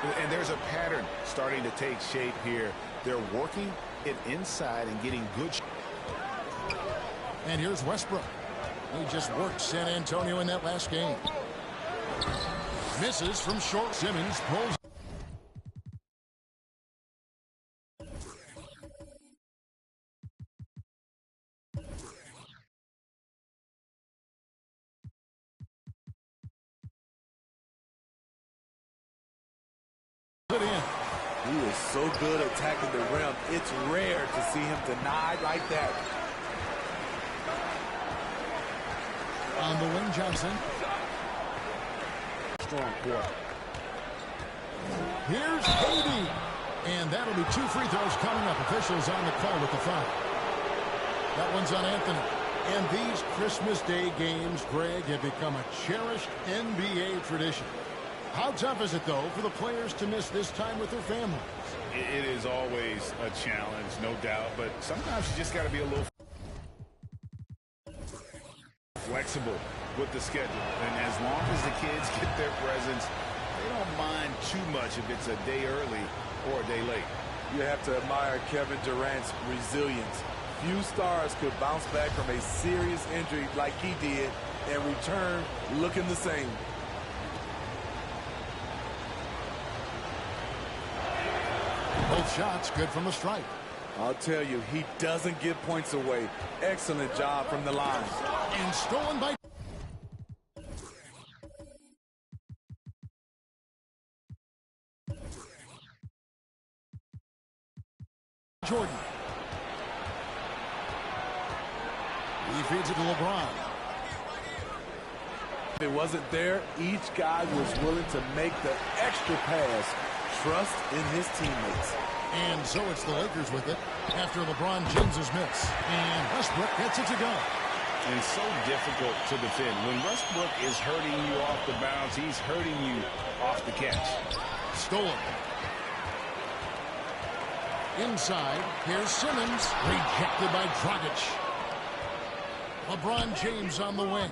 And there's a pattern starting to take shape here. They're working it inside and getting good. And here's Westbrook. He just worked San Antonio in that last game. Misses from short. Simmons pulls. He is so good at attacking the rim. It's rare to see him denied like that. On the wing, Johnson. Strong court. Here's Haiti. And that'll be 2 free throws coming up. Officials on the call with the foul. That one's on Anthony. And these Christmas Day games, Greg, have become a cherished NBA tradition. How tough is it, though, for the players to miss this time with their families? It is always a challenge, no doubt, but sometimes you just got to be a little flexible with the schedule. And as long as the kids get their presents, they don't mind too much if it's a day early or a day late. You have to admire Kevin Durant's resilience. Few stars could bounce back from a serious injury like he did and return looking the same. Both shots good from the stripe. I'll tell you, he doesn't give points away. Excellent job from the line. And stolen by Jordan. He feeds it to LeBron. If it wasn't there, each guy was willing to make the extra pass. Trust in his teammates. And so it's the Lakers with it after LeBron James's miss. And Westbrook gets it to go. And so difficult to defend. When Westbrook is hurting you off the bounce, he's hurting you off the catch. Stolen. Inside, here's Simmons. Rejected by Dragic. LeBron James on the wing.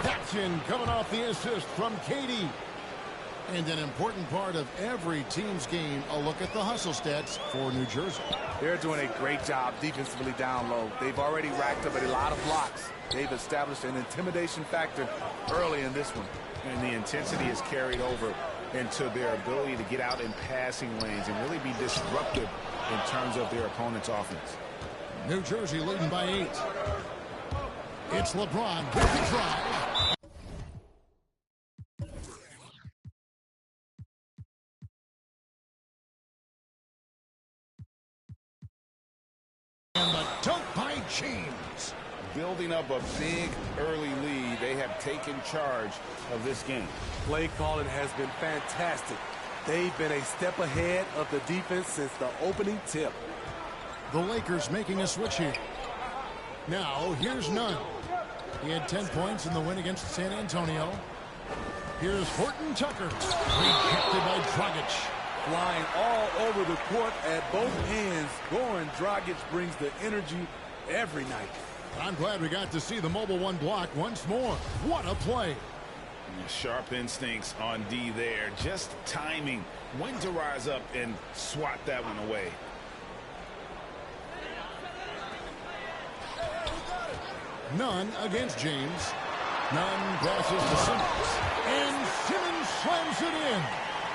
Jackson coming off the assist from Katie. And an important part of every team's game, a look at the hustle stats for New Jersey. They're doing a great job defensively down low. They've already racked up a lot of blocks. They've established an intimidation factor early in this one. And the intensity is carried over into their ability to get out in passing lanes and really be disruptive in terms of their opponent's offense. New Jersey leading by 8. It's LeBron with the drive. And the dunk by James. Building up a big early lead, they have taken charge of this game. Play calling has been fantastic. They've been a step ahead of the defense since the opening tip. The Lakers making a switch here. Now, here's Nunn. He had 10 points in the win against San Antonio. Here's Horton Tucker. Rejected by Dragic. Flying all over the court at both ends. Goran Dragic brings the energy every night. I'm glad we got to see the mobile one block once more. What a play. Sharp instincts on D there. Just timing when to rise up and swat that one away. Nunn against James. Nunn passes to Simmons. And Simmons slams it in.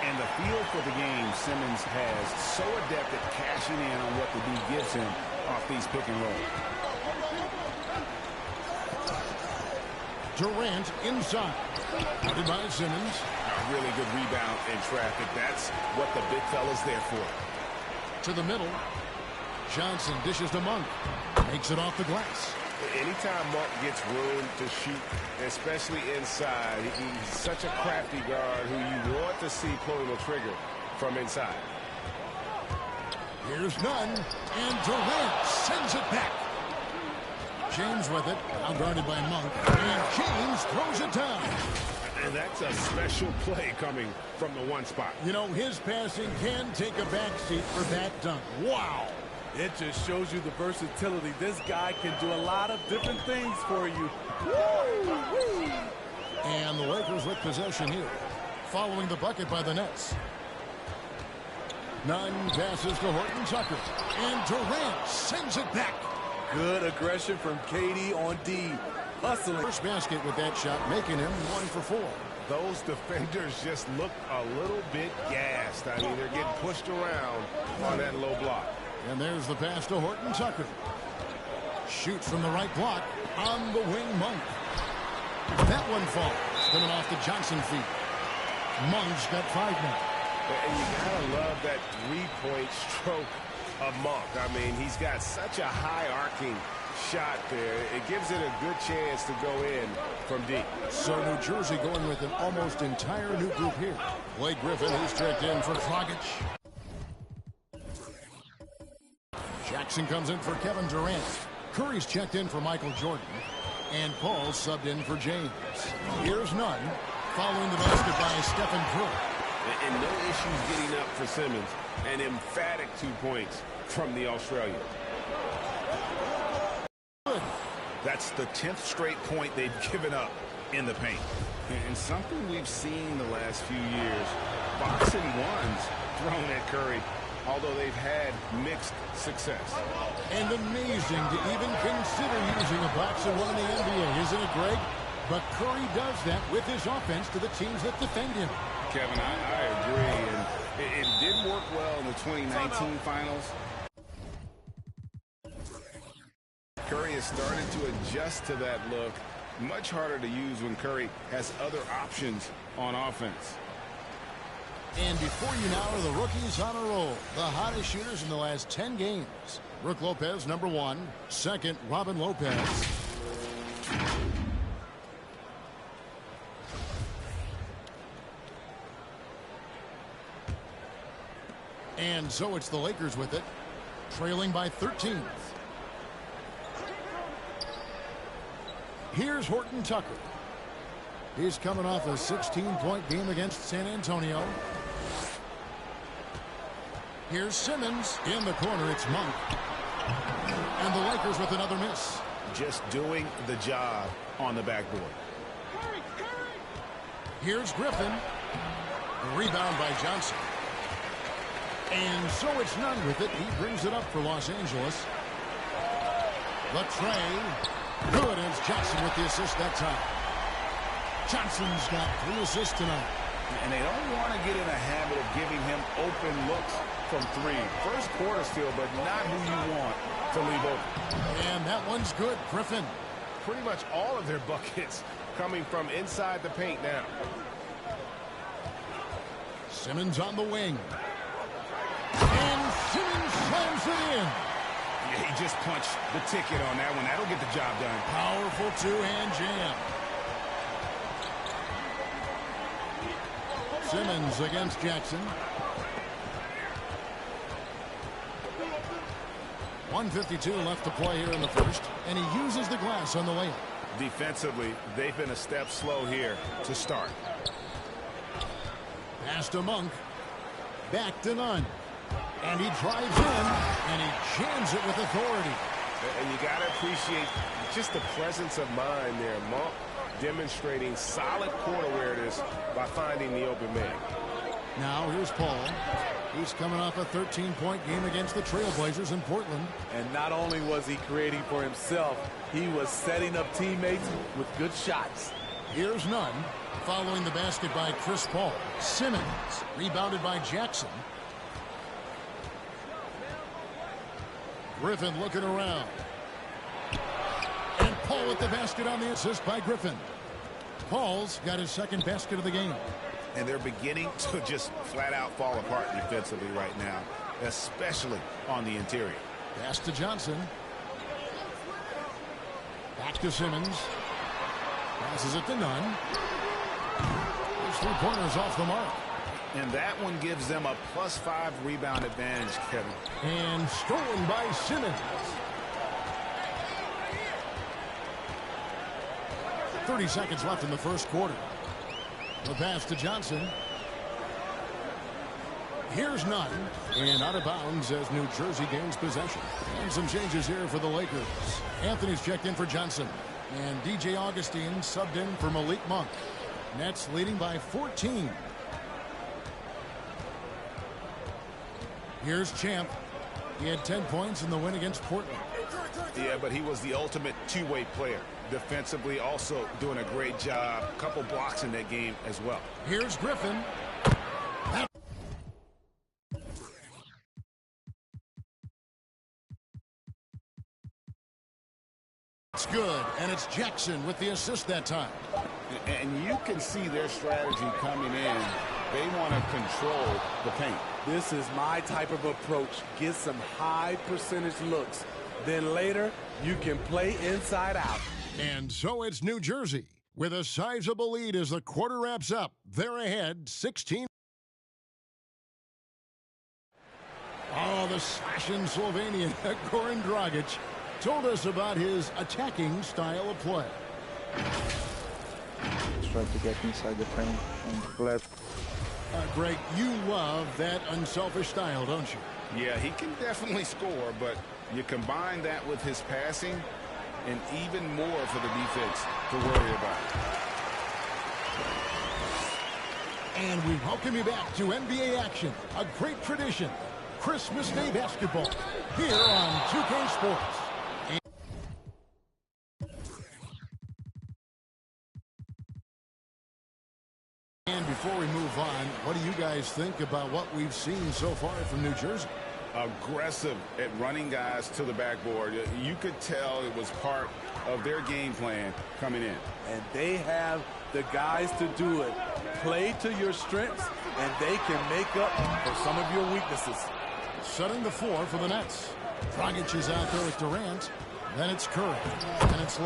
And the feel for the game Simmons has, so adept at cashing in on what the D gives him off these pick and roll. Durant inside. Guarded by Simmons. A really good rebound in traffic. That's what the big fella's there for. To the middle. Johnson dishes to Monk. Makes it off the glass. Anytime Monk gets room to shoot, especially inside, he's such a crafty guard who you want to see pulling the trigger from inside. Here's Nunn, and Durant sends it back. James with it, now guarded by Monk, and James throws it down. And that's a special play coming from the one spot. You know, his passing can take a backseat for that dunk. Wow. It just shows you the versatility. This guy can do a lot of different things for you. Woo! Woo! And the Lakers with possession here. Following the bucket by the Nets. Nunn passes to Horton Tucker. And Durant sends it back. Good aggression from KD on D. Hustling. First basket with that shot, making him 1 for 4. Those defenders just look a little bit gassed. I mean, they're getting pushed around on that low block. And there's the pass to Horton Tucker. Shoots from the right block on the wing, Monk. That one falls. Coming off the Johnson feet. Monk's got 5 now. And you gotta love that three-point stroke of Monk. I mean, he's got such a high arcing shot there. It gives it a good chance to go in from deep. So New Jersey going with an almost entire new group here. Blake Griffin, who's checked in for Dragic. Jackson comes in for Kevin Durant. Curry's checked in for Michael Jordan. And Paul subbed in for James. Here's Nunn, following the basket by Stephen Curry. And no issues getting up for Simmons. An emphatic 2 points from the Australian. That's the 10th straight point they've given up in the paint. And something we've seen the last few years, boxing ones thrown at Curry, although they've had mixed success. And amazing to even consider using a boxing one in the NBA, isn't it, Greg? But Curry does that with his offense to the teams that defend him. Kevin, I agree. And it didn't work well in the 2019 finals. Curry has started to adjust to that look. Much harder to use when Curry has other options on offense. And before you now are the rookies on a roll. The hottest shooters in the last 10 games. Brook Lopez, number 1. Second, Robin Lopez. And so it's the Lakers with it, trailing by 13. Here's Horton Tucker. He's coming off a 16-point game against San Antonio. Here's Simmons. In the corner, it's Monk. And the Lakers with another miss. Just doing the job on the backboard. Here's Griffin. The rebound by Johnson. And so it's Nunn with it. He brings it up for Los Angeles. The tray. Good as Johnson with the assist that time. Johnson's got 3 assists tonight. And they don't want to get in a habit of giving him open looks from 3. First quarter still, but not who you want to leave open. And that one's good. Griffin. Pretty much all of their buckets coming from inside the paint now. Simmons on the wing. And Simmons slams it in. Yeah, he just punched the ticket on that one. That'll get the job done. Powerful two-hand jam. Simmons against Jackson. 1:52 left to play here in the first, and he uses the glass on the layup. Defensively, they've been a step slow here to start. Pass to Monk. Back to Nunn. And he drives in, and he jams it with authority. And you got to appreciate just the presence of mind there. Monk demonstrating solid court awareness by finding the open man. Now here's Paul. He's coming off a 13-point game against the Trailblazers in Portland. And not only was he creating for himself, he was setting up teammates with good shots. Here's Nunn, following the basket by Chris Paul. Simmons, rebounded by Jackson. Griffin looking around. And Paul with the basket on the assist by Griffin. Paul's got his second basket of the game. And they're beginning to just flat out fall apart defensively right now, especially on the interior. Pass to Johnson. Back to Simmons. Passes it to Nunn. His 3-pointers off the mark. And that one gives them a +5 rebound advantage, Kevin. And stolen by Simmons. 30 seconds left in the first quarter. The pass to Johnson. Here's Nunn. And out of bounds as New Jersey gains possession. And some changes here for the Lakers. Anthony's checked in for Johnson. And DJ Augustine subbed in for Malik Monk. Nets leading by 14. Here's Champ. He had 10 points in the win against Portland. Yeah, but he was the ultimate two-way player. Defensively, also doing a great job. A couple blocks in that game as well. Here's Griffin. It's good, and it's Jackson with the assist that time. And you can see their strategy coming in. They want to control the paint. This is my type of approach. Get some high percentage looks. Then later, you can play inside out. And so it's New Jersey with a sizable lead as the quarter wraps up. They're ahead 16. Oh, the slashing Slovenian Goran Dragic told us about his attacking style of play. Try to get inside the paint and left. Greg, you love that unselfish style, don't you? Yeah, he can definitely score, but you combine that with his passing and even more for the defense to worry about. And we welcome you back to NBA action, a great tradition. Christmas Day basketball here on 2K Sports. And before we move on, what do you guys think about what we've seen so far from New Jersey? Aggressive at running guys to the backboard. You could tell it was part of their game plan coming in. And they have the guys to do it. Play to your strengths, and they can make up for some of your weaknesses. Setting the floor for the Nets. Dragic is out there with Durant. Then it's Curry. And it's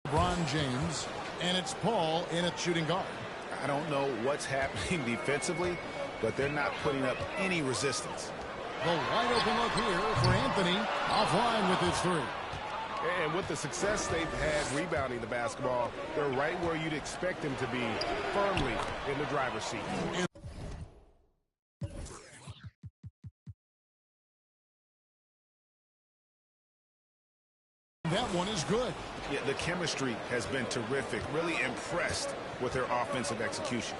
LeBron James. And it's Paul in at shooting guard. I don't know what's happening defensively, but they're not putting up any resistance. The wide open look here for Anthony. Offline with his three. And with the success they've had rebounding the basketball, they're right where you'd expect them to be, firmly in the driver's seat. That one is good. Yeah, the chemistry has been terrific. Really impressed with their offensive execution.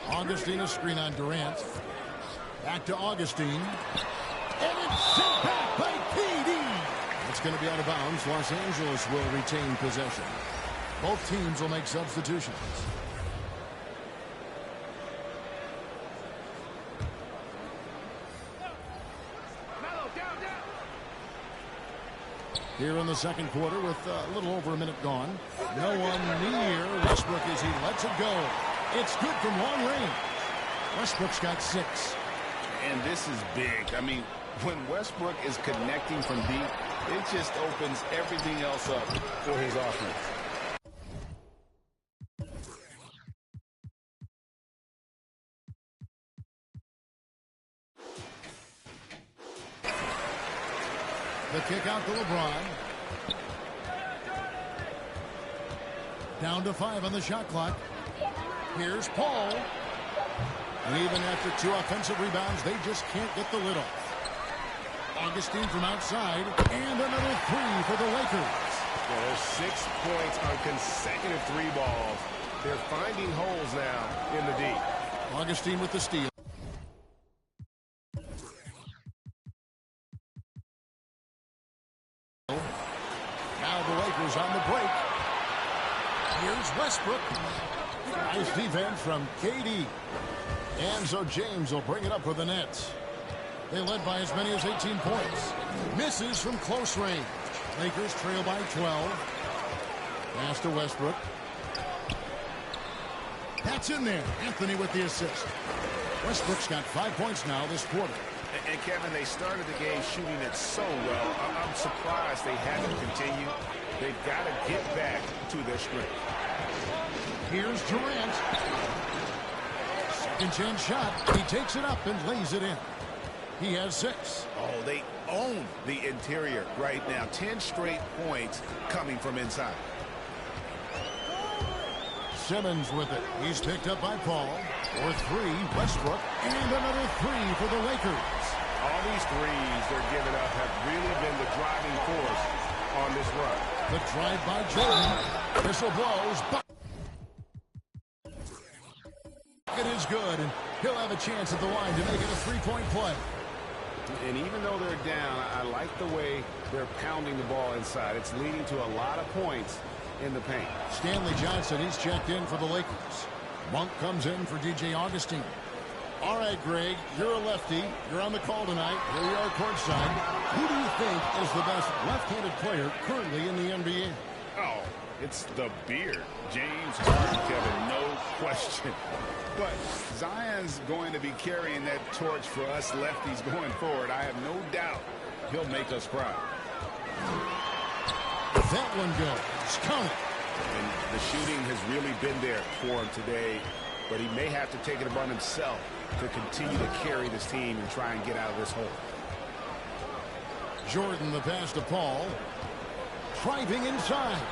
Augustine a screen on Durant. Back to Augustine. And it's sent back by KD. It's going to be out of bounds. Los Angeles will retain possession. Both teams will make substitutions. Here in the second quarter with a little over a minute gone. No one near Westbrook as he lets it go. It's good from long range. Westbrook's got 6. And this is big. I mean, when Westbrook is connecting from deep, it just opens everything else up for his offense. The kick out to LeBron. Down to 5 on the shot clock. Here's Paul. And even after 2 offensive rebounds, they just can't get the lid off. Augustine from outside. And another 3 for the Lakers. Well, there's 6 points on consecutive 3 balls. They're finding holes now in the D. Augustine with the steal. Now the Lakers on the break. Here's Westbrook. Nice defense from KD. And so James will bring it up for the Nets. They led by as many as 18 points. Misses from close range. Lakers trail by 12. Pass to Westbrook. That's in there. Anthony with the assist. Westbrook's got 5 points now this quarter. And Kevin, they started the game shooting it so well. I'm surprised they haven't continued. They've got to get back to their strength. Here's Durant. Second chance shot. He takes it up and lays it in. He has 6. Oh, they own the interior right now. 10 straight points coming from inside. Simmons with it. He's picked up by Paul. For 3, Westbrook. And another 3 for the Lakers. All these threes they're giving up have really been the driving force on this run. The drive by Jordan. Whistle blows. It is good, and he'll have a chance at the line to make it a three-point play. And even though they're down, I like the way they're pounding the ball inside. It's leading to a lot of points in the paint. Stanley Johnson, he's checked in for the Lakers. Monk comes in for DJ Augustine. All right, Greg, you're a lefty. You're on the call tonight. Here we are courtside. Who do you think is the best left-handed player currently in the NBA? Oh, it's the beard. James Harden, Kevin, no question. But Zion's going to be carrying that torch for us lefties going forward. I have no doubt he'll make us proud. That one goes. Count it. And the shooting has really been there for him today, but he may have to take it upon himself to continue to carry this team and try and get out of this hole. Jordan, the pass to Paul. Driving inside.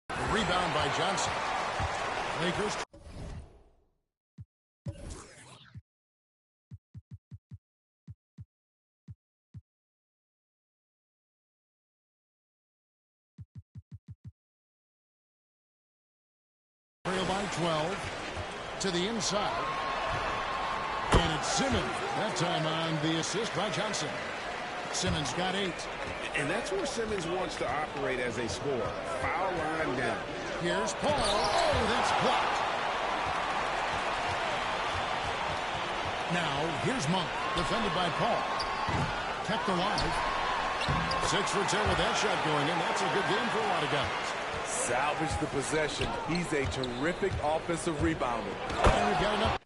Rebound by Johnson. Lakers. Trail by 12 to the inside. And it's Simmons. That time on the assist by Johnson. Simmons got 8. And that's where Simmons wants to operate as a scorer. Foul line down. Here's Paul. Oh, that's blocked. Now, here's Monk. Defended by Paul. Kept alive. 6 for 10 with that shot going in. That's a good game for a lot of guys. Salvage the possession. He's a terrific offensive rebounder. And we've got enough.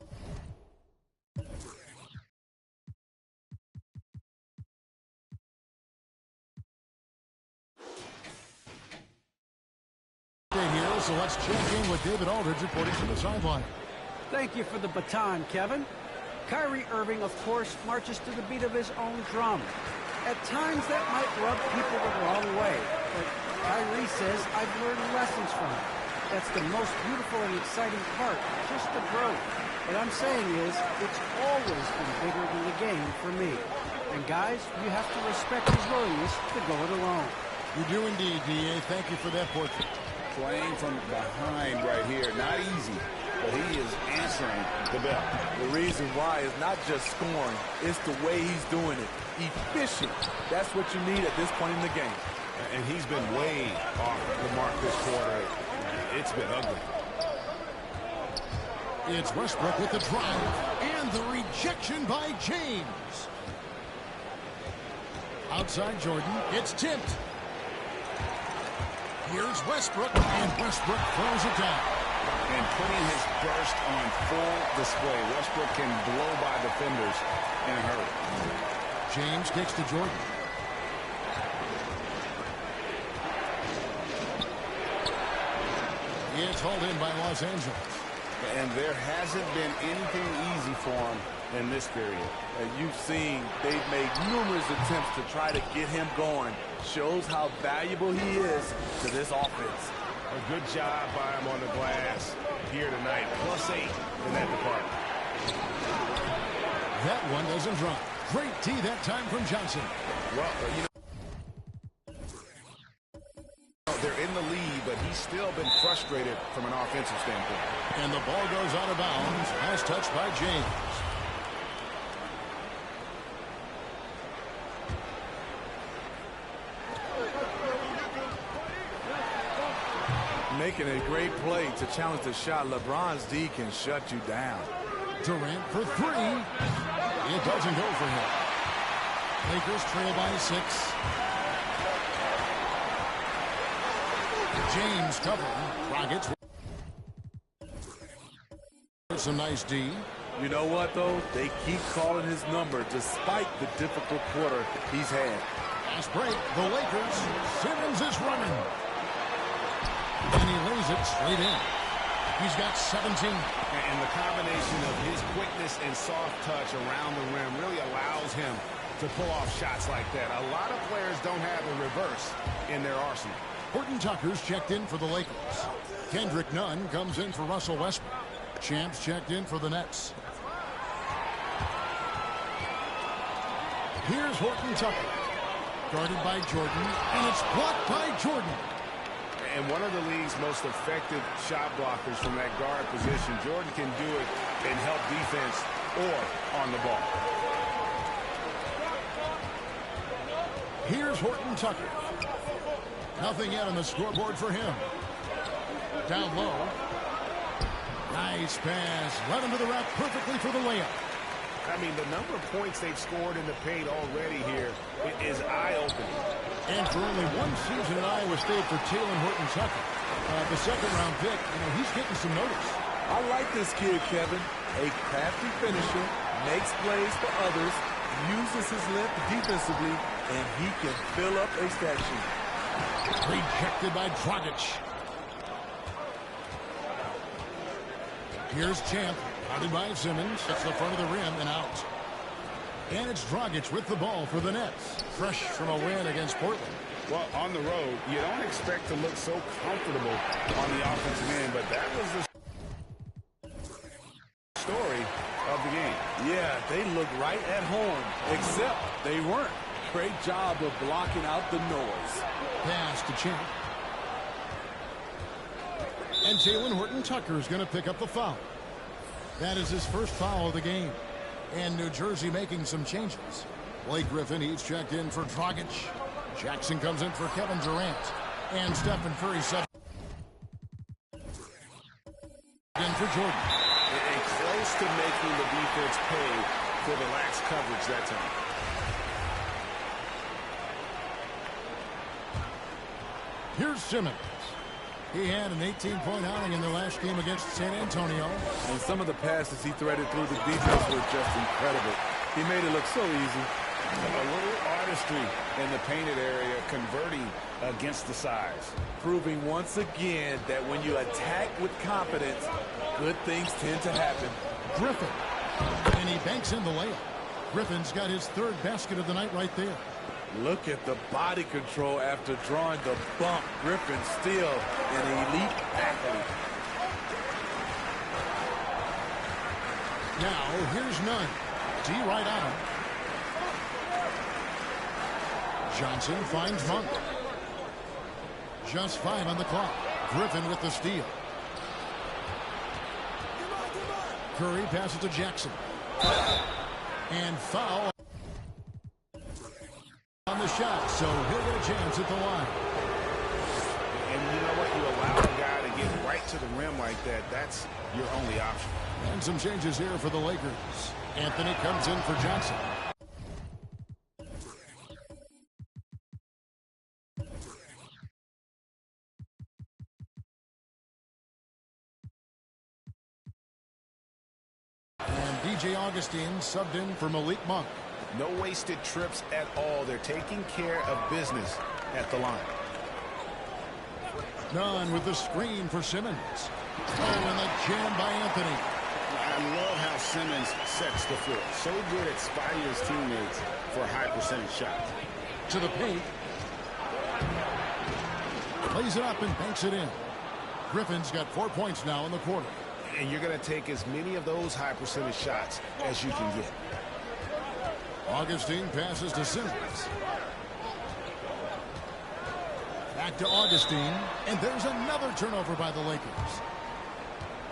Here, so let's check in with David Aldridge reporting from the sideline. Thank you for the baton, Kevin. Kyrie Irving, of course, marches to the beat of his own drum. At times, that might rub people the wrong way, but Kyrie says, I've learned lessons from it. That's the most beautiful and exciting part, just the growth. What I'm saying is, it's always been bigger than the game for me. And guys, you have to respect his willingness to go it alone. You do indeed, D.A. Thank you for that portrait. Playing from behind right here, not easy, but he is answering the bell. The reason why is not just scoring, it's the way he's doing it. Efficient. That's what you need at this point in the game. And he's been way off the mark this quarter. It's been ugly. It's Westbrook with the drive and the rejection by James. Outside Jordan, it's tipped. Here's Westbrook, and Westbrook throws it down. And putting his burst on full display. Westbrook can blow by defenders in a hurry. James kicks to Jordan. It's hauled in by Los Angeles. And there hasn't been anything easy for him in this period. You've seen they've made numerous attempts to try to get him going. Shows how valuable he is to this offense. A good job by him on the glass here tonight. +8 in that department. That one doesn't drop. Great D that time from Johnson. Well, you know, they're in the lead, but he's still been frustrated from an offensive standpoint. And the ball goes out of bounds. Last touch by James. Making a great play to challenge the shot. LeBron's D can shut you down. Durant for 3. It doesn't go for him. Lakers trail by 6. James covering. Rockets. Some nice D. You know what, though? They keep calling his number despite the difficult quarter he's had. Fast break. The Lakers. Simmons is running. And he lays it straight in. He's got 17. And the combination of his quickness and soft touch around the rim really allows him to pull off shots like that. A lot of players don't have the reverse in their arsenal. Horton Tucker's checked in for the Lakers. Kendrick Nunn comes in for Russell Westbrook. Champs checked in for the Nets. Here's Horton Tucker. Guarded by Jordan, and it's blocked by Jordan. And one of the league's most effective shot blockers from that guard position. Jordan can do it and help defense or on the ball. Here's Horton Tucker. Nothing yet on the scoreboard for him. Down low. Nice pass. Right into the rack perfectly for the layup. I mean, the number of points they've scored in the paint already here is eye-opening. And for only one season at Iowa State for Taylor Horton Tucker, the second-round pick, he's getting some notice. I like this kid, Kevin. A crafty finisher, makes plays for others, uses his length defensively, and he can fill up a stat sheet. Rejected by Dragic. Here's Champ, guarded by Simmons. It's the front of the rim and out. And it's Dragic with the ball for the Nets. Fresh from a win against Portland. Well, on the road, you don't expect to look so comfortable on the offensive end, but that was the story of the game. Yeah, they looked right at home, except they weren't. Great job of blocking out the noise. Pass to Champ. And Taylor Horton Tucker is going to pick up the foul. That is his first foul of the game. And New Jersey making some changes. Blake Griffin, he's checked in for Dragic. Jackson comes in for Kevin Durant. And Stephen Curry sub in for Jordan. And close to making the defense pay for the lax coverage that time. Here's Simmons. He had an 18-point outing in their last game against San Antonio. And some of the passes he threaded through the defense were just incredible. He made it look so easy. A little artistry in the painted area, converting against the size. Proving once again that when you attack with confidence, good things tend to happen. Griffin. And he banks in the layup. Griffin's got his third basket of the night right there. Look at the body control after drawing the bump. Griffin still an elite athlete. Now, here's Nunn. D right on him. Johnson finds Monk. Just 5 on the clock. Griffin with the steal. Curry passes to Jackson. And foul on the shot, so he'll get a chance at the line. And you know what? You allow a guy to get right to the rim like that. That's your only option. And some changes here for the Lakers. Anthony comes in for Johnson. And DJ Augustine subbed in for Malik Monk. No wasted trips at all. They're taking care of business at the line. Nunn with the screen for Simmons. Oh, and the jam by Anthony. I love how Simmons sets the floor. So good at spotting his teammates for high percentage shots. To the paint. Plays it up and banks it in. Griffin's got 4 points now in the quarter. And you're going to take as many of those high percentage shots as you can get. Augustine passes to Simmons. Back to Augustine. And there's another turnover by the Lakers.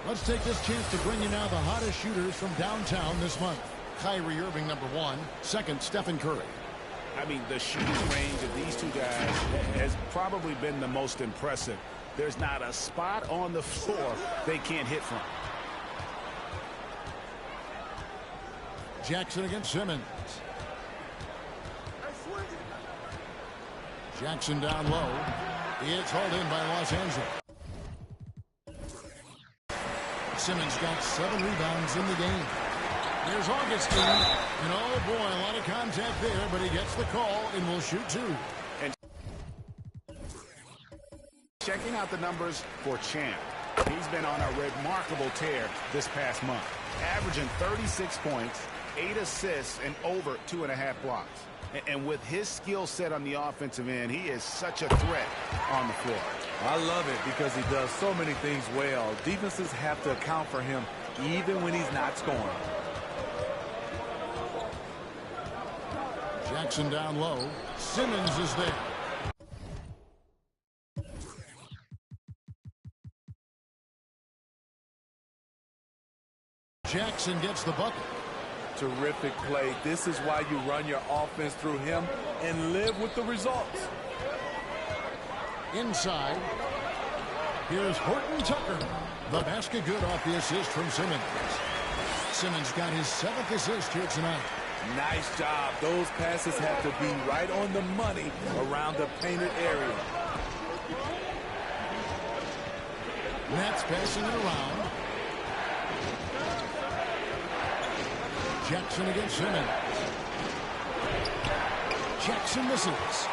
Let's take this chance to bring you now the hottest shooters from downtown this month. Kyrie Irving, number 1. Second, Stephen Curry. I mean, the shooting range of these two guys has probably been the most impressive. There's not a spot on the floor they can't hit from. Jackson against Simmons. Jackson down low. It's hauled in by Los Angeles. Simmons got 7 rebounds in the game. There's Augustine. And oh boy, a lot of contact there, but he gets the call and will shoot 2. And checking out the numbers for Champ. He's been on a remarkable tear this past month. Averaging 36 points, 8 assists, and over 2.5 blocks. And with his skill set on the offensive end, he is such a threat on the floor. I love it because he does so many things well. Defenses have to account for him even when he's not scoring. Jackson down low. Simmons is there. Jackson gets the bucket. Terrific play. This is why you run your offense through him and live with the results. Inside. Here's Horton Tucker. The basket good off the assist from Simmons. Simmons got his 7th assist here tonight. Nice job. Those passes have to be right on the money around the painted area. Nets passing it around. Jackson against Simmons. Jackson misses.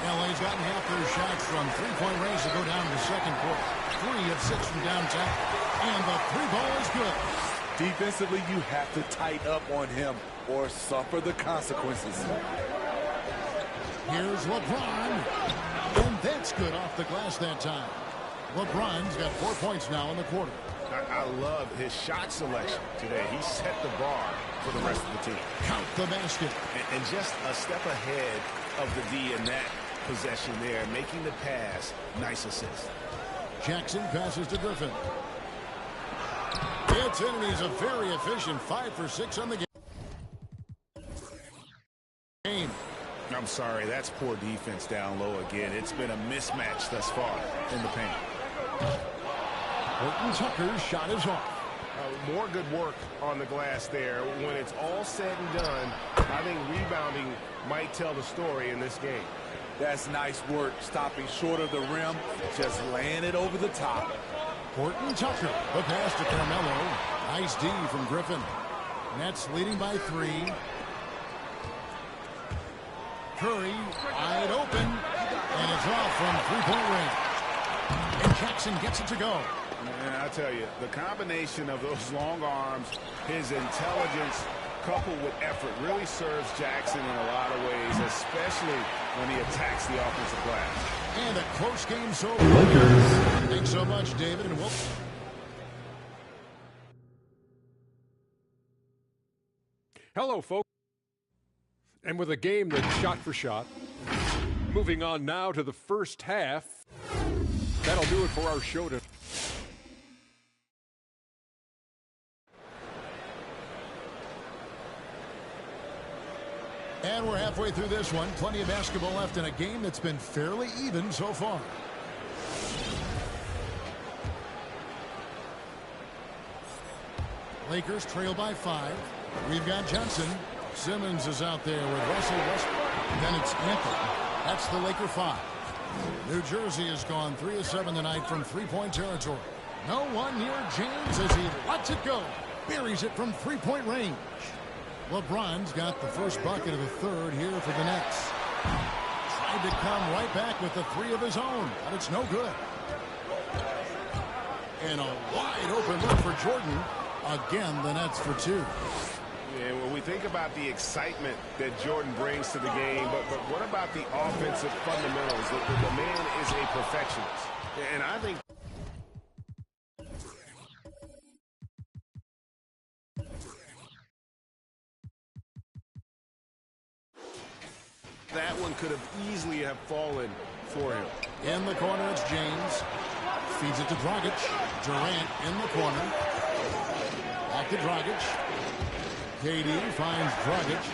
LA's gotten half their shots from three-point range to go down to the second quarter. 3 of 6 from downtown. And the 3 ball is good. Defensively, you have to tighten up on him or suffer the consequences. Here's LeBron. And that's good off the glass that time. LeBron's got 4 points now in the quarter. I love his shot selection today. He set the bar for the rest of the team. Count the basket. And just a step ahead of the D in that possession there, making the pass. Nice assist. Jackson passes to Griffin. It's in, and he's a very efficient 5 for 6 on the game. I'm sorry, that's poor defense down low again. It's been a mismatch thus far in the paint. Horton Tucker's shot is off. More good work on the glass there. When it's all said and done, I think rebounding might tell the story in this game. That's nice work, stopping short of the rim, just laying it over the top. Horton Tucker, the pass to Carmelo. Nice D from Griffin. Nets leading by 3. Curry wide open, and it's off from three-point range. And Jackson gets it to go. Man, I tell you, the combination of those long arms, his intelligence, coupled with effort, really serves Jackson in a lot of ways, especially when he attacks the offensive glass. And a close game so far. Thanks so much, David, and we'll... Hello, folks. And with a game that's shot for shot, moving on now to the first half. That'll do it for our show today. And we're halfway through this one. Plenty of basketball left in a game that's been fairly even so far. Lakers trail by 5. We've got Johnson. Simmons is out there with Russell Westbrook. Then it's Anthony. That's the Laker 5. New Jersey has gone 3 of 7 tonight from three-point territory. No one near James as he lets it go. Buries it from three-point range. LeBron's got the first bucket of the third here for the Nets. Tried to come right back with the 3 of his own, but it's no good. And a wide open look for Jordan. Again, the Nets for 2. Yeah, when we think about the excitement that Jordan brings to the game, but what about the offensive fundamentals? The man is a perfectionist. And I think that one could have easily have fallen for him. In the corner, it's James. Feeds it to Dragic. Durant in the corner. Back to Dragic. KD finds Dragic.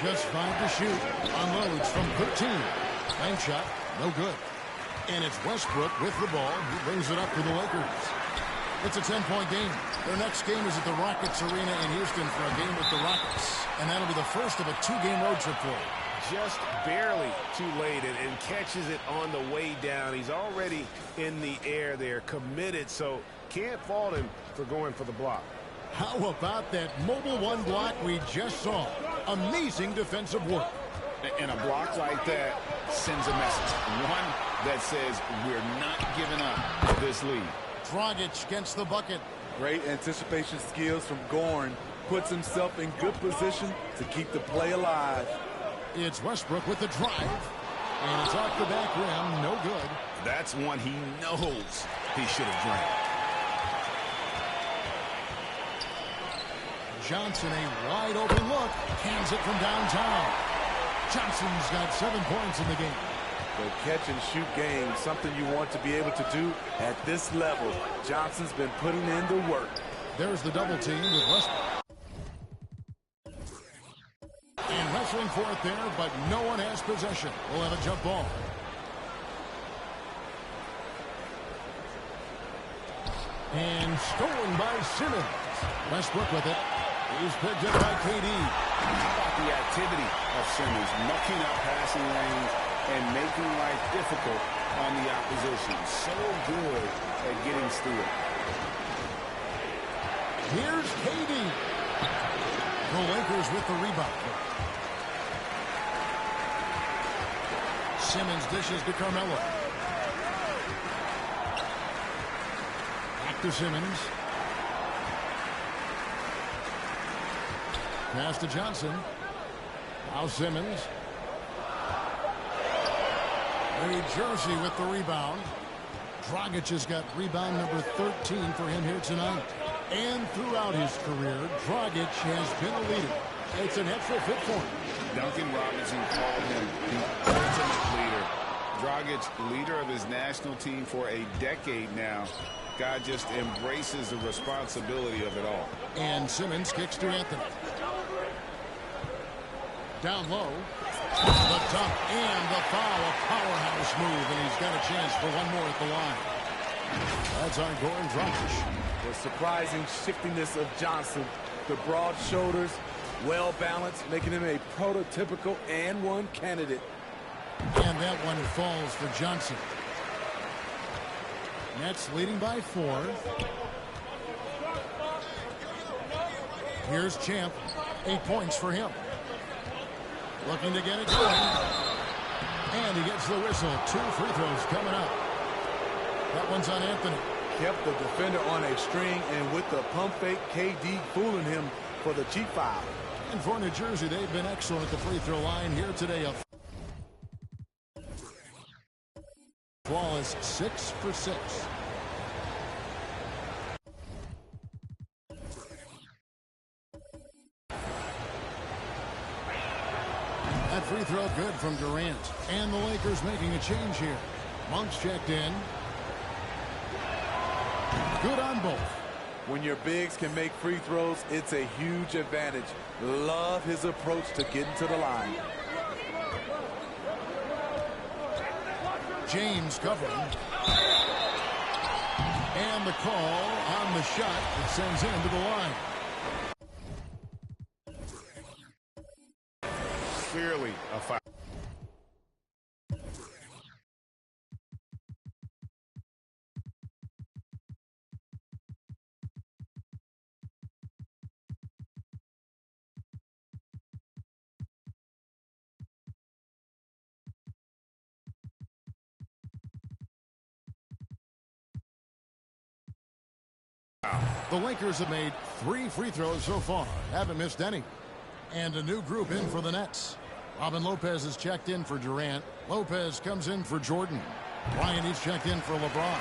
Just 5 to shoot. Unloads from 13. Bank shot. No good. And it's Westbrook with the ball. He brings it up for the Lakers. It's a 10-point game. Their next game is at the Rockets Arena in Houston for a game with the Rockets. And that'll be the first of a 2-game road trip for him. Just barely too late and catches it on the way down. He's already in the air there, committed, so can't fault him for going for the block. How about that mobile 1 block we just saw? Amazing defensive work. And a block like that sends a message. One, that says we're not giving up this lead. Dragic gets the bucket. Great anticipation skills from Gorn. Puts himself in good position to keep the play alive. It's Westbrook with the drive. And it's off the back rim. No good. That's one he knows he should have drained. Johnson, a wide open look. Cans it from downtown. Johnson's got 7 points in the game. The catch-and-shoot game, something you want to be able to do at this level. Johnson's been putting in the work. There's the double team with Westbrook. And wrestling for it there, but no one has possession. We'll have a jump ball. And stolen by Simmons. Westbrook with it. He's picked up by KD. How about the activity of Simmons, mucking up passing lanes and making life difficult on the opposition. So good at getting steals. Here's KD. The Lakers with the rebound. Simmons dishes to Carmelo. Back to Simmons. Pass to Johnson. Now Simmons. New Jersey with the rebound. Dragic has got rebound number 13 for him here tonight. And throughout his career, Dragic has been a leader. It's a natural fit for him. Duncan Robinson called him the ultimate leader. Dragic, leader of his national team for a decade now. Guy just embraces the responsibility of it all. And Simmons kicks to Anthony. Down low. The dunk and the foul. A powerhouse move, and he's got a chance for one more at the line. That's on Goran Dragic. The surprising shiftiness of Johnson. The broad shoulders, well balanced, making him a prototypical and one candidate. And that one falls for Johnson. Nets leading by 4. Here's Champ. 8 points for him. Looking to get it going. And he gets the whistle. 2 free throws coming up. That one's on Anthony. Kept the defender on a string, and with the pump fake, KD fooling him for the cheap foul. And for New Jersey, they've been excellent at the free throw line here today. Flawless 6 for 6. That free throw good from Durant. And the Lakers making a change here. Monk's checked in. Good on both. When your bigs can make free throws, it's a huge advantage. Love his approach to getting to the line. James covering. And the call on the shot that sends him to the line. Clearly a foul. The Lakers have made 3 free throws so far. Haven't missed any. And a new group in for the Nets. Robin Lopez is checked in for Durant. Lopez comes in for Jordan. Bryant is checked in for LeBron.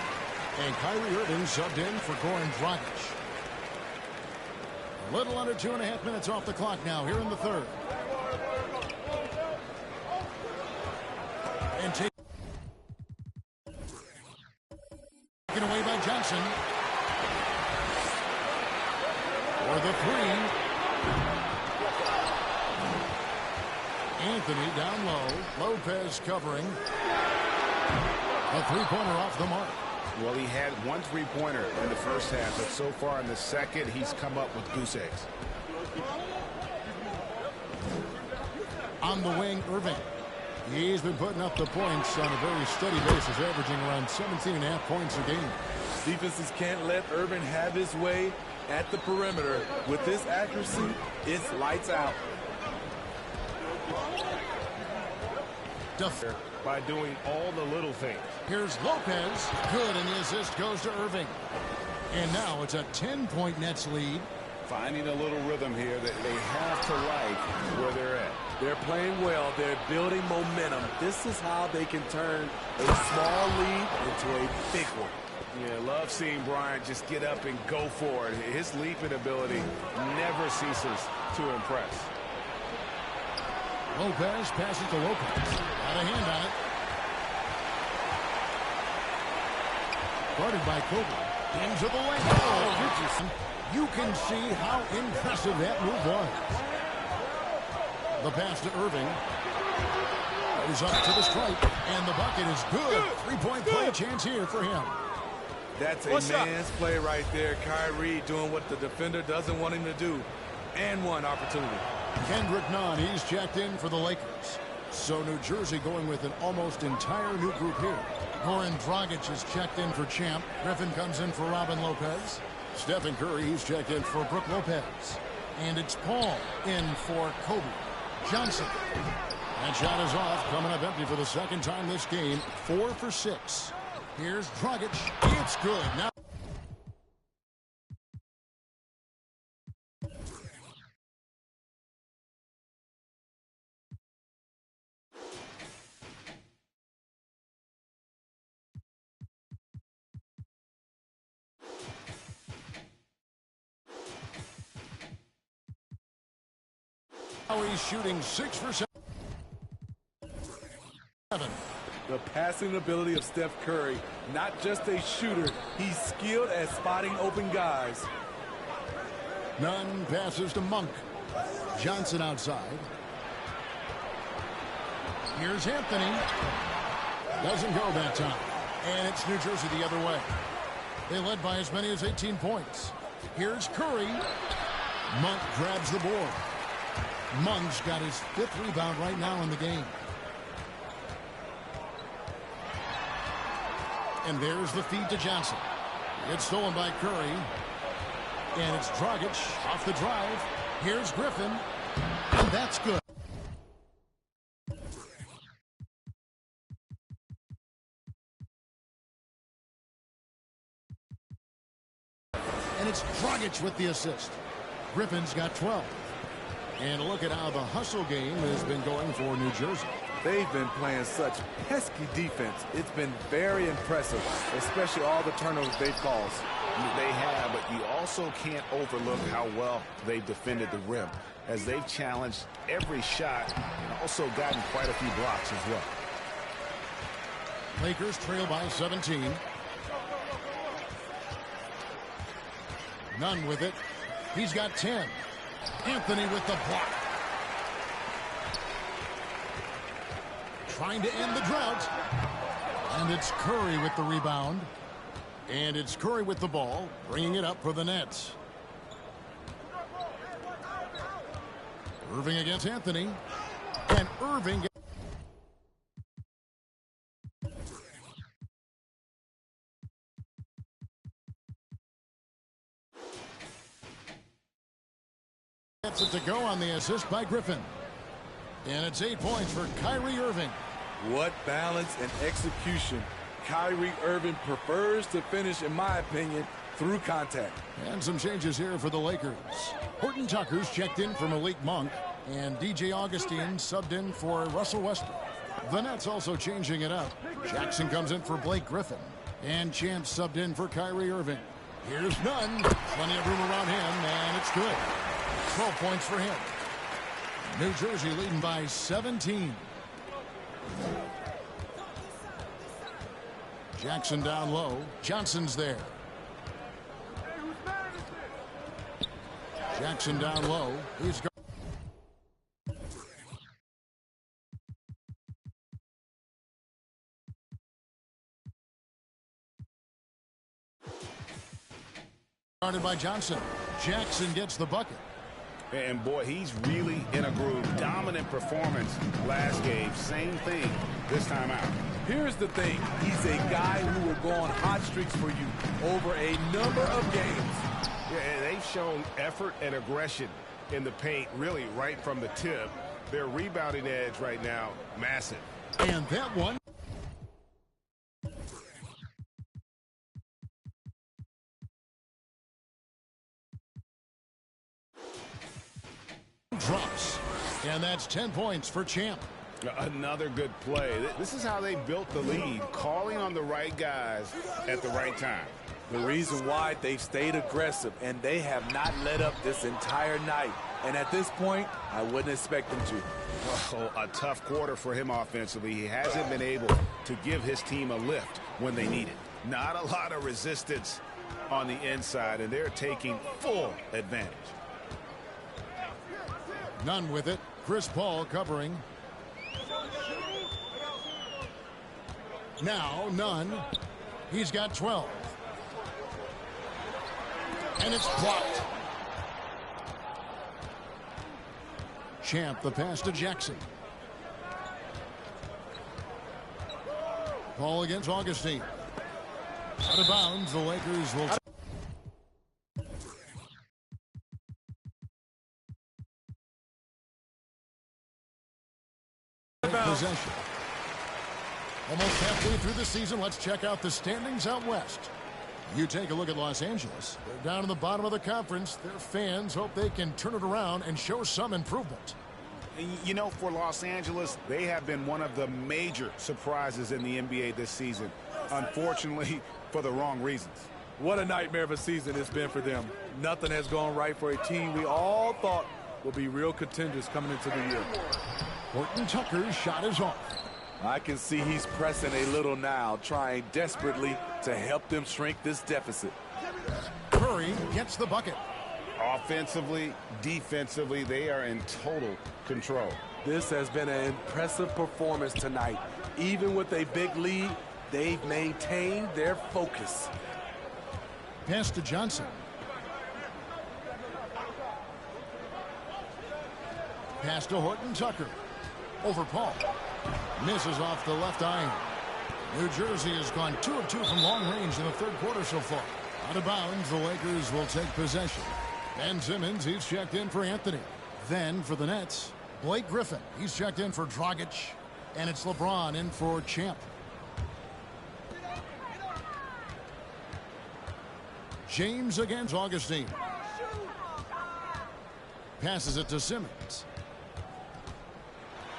And Kyrie Irving subbed in for Goran Dragic. A little under 2.5 minutes off the clock now here in the third. And taken away by Johnson. For the 3. Anthony down low. Lopez covering. A 3-pointer off the mark. Well, he had 1 3-pointer in the first half, but so far in the second, he's come up with goose eggs. On the wing, Irving. He's been putting up the points on a very steady basis, averaging around 17.5 points a game. Defenses can't let Irving have his way at the perimeter. With this accuracy, it's lights out. Duffer by doing all the little things. Here's Lopez. Good, and the assist goes to Irving. And now it's a 10-point Nets lead. Finding a little rhythm here that they have to like where they're at. They're playing well. They're building momentum. This is how they can turn a small lead into a big one. Yeah, love seeing Bryant just get up and go for it. His leaping ability never ceases to impress. Lopez passes to Lopez. Got a hand on it. Guarded by Kobe. Into the lane. Oh, you can see how impressive that move was. The pass to Irving. Goes up to the stripe. And the bucket is good. Three-point play chance here for him. That's a man's play right there. Kyrie doing what the defender doesn't want him to do. And one opportunity. Kendrick Nunn, he's checked in for the Lakers. So New Jersey going with an almost entire new group here. Goran Dragic is checked in for Champ. Griffin comes in for Robin Lopez. Stephen Curry, he's checked in for Brook Lopez. And it's Paul in for Kobe. Johnson. That shot is off, coming up empty for the second time this game. 4 for 6. Here's Dragic. It's good. Now he's shooting 6 for 7. The passing ability of Steph Curry, not just a shooter, he's skilled at spotting open guys. Nunn passes to Monk. Johnson outside. Here's Anthony. Doesn't go that time. And it's New Jersey the other way. They led by as many as 18 points. Here's Curry. Monk grabs the board. Monk's got his 5th rebound right now in the game. And there's the feed to Johnson. It's stolen by Curry. And it's Dragic off the drive. Here's Griffin. And that's good. And it's Dragic with the assist. Griffin's got 12. And look at how the hustle game has been going for New Jersey. They've been playing such pesky defense. It's been very impressive, especially all the turnovers they've caused. They have, but you also can't overlook how well they've defended the rim, as they've challenged every shot and also gotten quite a few blocks as well. Lakers trail by 17. Nunn with it. He's got 10. Anthony with the block. Trying to end the drought. And it's Curry with the rebound. And it's Curry with the ball, bringing it up for the Nets. Irving against Anthony. And Irving gets it to go on the assist by Griffin. And it's 8 points for Kyrie Irving. What balance and execution. Kyrie Irving prefers to finish, in my opinion, through contact. And some changes here for the Lakers. Horton Tucker's checked in for Malik Monk. And DJ Augustine subbed in for Russell Westbrook. The Nets also changing it up. Jackson comes in for Blake Griffin. And Champ subbed in for Kyrie Irving. Here's Nunn. Plenty of room around him, and it's good. 12 points for him. New Jersey leading by 17. Jackson down low. Johnson's there. Jackson down low. He's got guarded by Johnson. Jackson gets the bucket. And boy, he's really in a groove. Dominant performance last game. Same thing this time out. Here's the thing. He's a guy who will go on hot streaks for you over a number of games. Yeah, they've shown effort and aggression in the paint, really right from the tip. Their rebounding edge right now, massive. And that one drops. And that's 10 points for Champ. Another good play. This is how they built the lead, calling on the right guys at the right time. The reason why they've stayed aggressive, and they have not let up this entire night. And at this point, I wouldn't expect them to. Oh, a tough quarter for him offensively. He hasn't been able to give his team a lift when they need it. Not a lot of resistance on the inside, and they're taking full advantage. None with it. Chris Paul covering. Now, Nunn. He's got 12. And it's blocked. Champ, the pass to Jackson. Paul against Augustine. Out of bounds, the Lakers will possession. Almost halfway through the season, let's check out the standings out west. You take a look at Los Angeles. They're down in the bottom of the conference. Their fans hope they can turn it around and show some improvement. You know, for Los Angeles, they have been one of the major surprises in the NBA this season. Unfortunately, for the wrong reasons. What a nightmare of a season it's been for them. Nothing has gone right for a team we all thought would be real contenders coming into the year. Horton Tucker's shot is off. I can see he's pressing a little now, trying desperately to help them shrink this deficit. Curry gets the bucket. Offensively, defensively, they are in total control. This has been an impressive performance tonight. Even with a big lead, they've maintained their focus. Pass to Johnson. Pass to Horton Tucker. Over Paul. Misses off the left iron. New Jersey has gone 2 of 2 from long range in the third quarter so far. Out of bounds, the Lakers will take possession. Ben Simmons, he's checked in for Anthony. Then for the Nets, Blake Griffin. He's checked in for Dragic. And it's LeBron in for Champ. James against Augustine. Passes it to Simmons.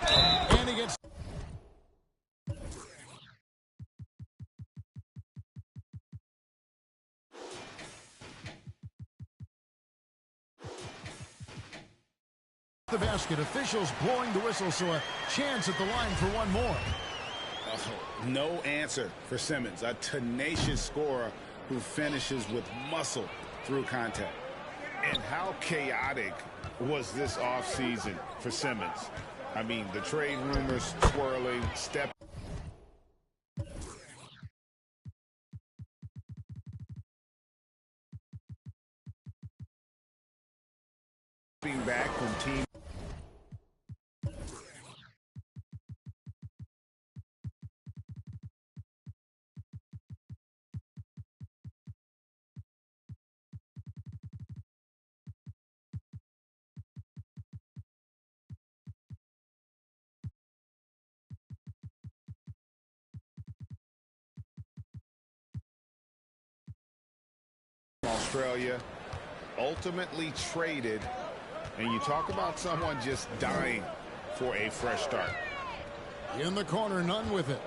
And he gets... the basket. Officials blowing the whistle, so a chance at the line for one more. No answer for Simmons, a tenacious scorer who finishes with muscle through contact. And how chaotic was this offseason for Simmons? I mean, the trade rumors swirling, stepping back from team. Australia, ultimately traded, and you talk about someone just dying for a fresh start. In the corner, Nunn with it.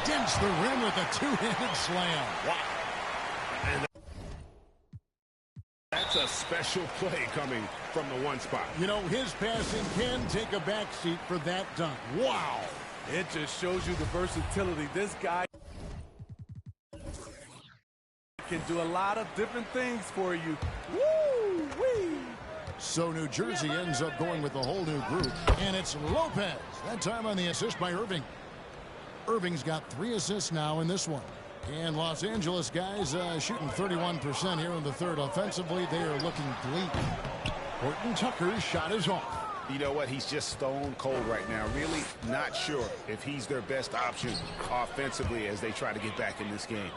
Dents the rim with a two-handed slam. Wow. And that's a special play coming from the one spot. You know, his passing can take a backseat for that dunk. Wow. It just shows you the versatility. This guy can do a lot of different things for you. Woo-wee! So New Jersey ends up going with a whole new group, and it's Lopez. That time on the assist by Irving. Irving's got 3 assists now in this one. And Los Angeles guys shooting 31% here in the third. Offensively, they are looking bleak. Horton Tucker's shot is off. You know what? He's just stone cold right now. Really not sure if he's their best option offensively as they try to get back in this game.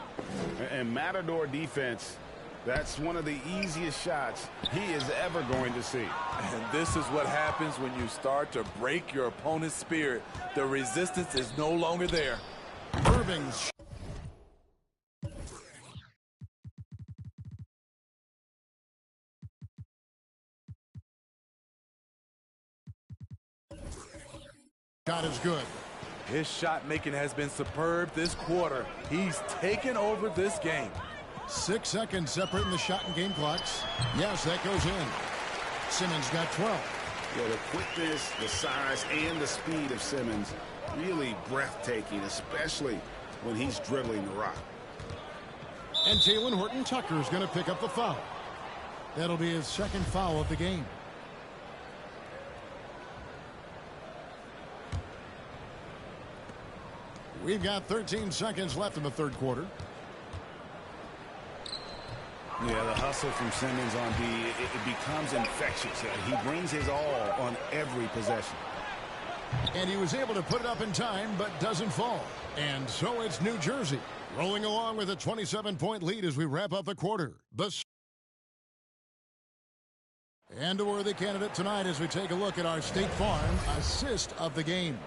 And Matador defense That's one of the easiest shots he is ever going to see. And this is what happens when you start to break your opponent's spirit. The resistance is no longer there. Irving's shot is good. His shot making has been superb this quarter. He's taken over this game. 6 seconds separating the shot and game clocks. Yes, that goes in. Simmons got 12. Yeah, the quickness, the size, and the speed of Simmons, really breathtaking, especially when he's dribbling the rock. And Jalen Horton-Tucker is going to pick up the foul. That'll be his second foul of the game. We've got 13 seconds left in the third quarter. Yeah, the hustle from Simmons on D, it becomes infectious. He brings his all on every possession. And he was able to put it up in time, but doesn't fall. And so it's New Jersey rolling along with a 27-point lead as we wrap up the quarter. And a worthy candidate tonight as we take a look at our State Farm assist of the game.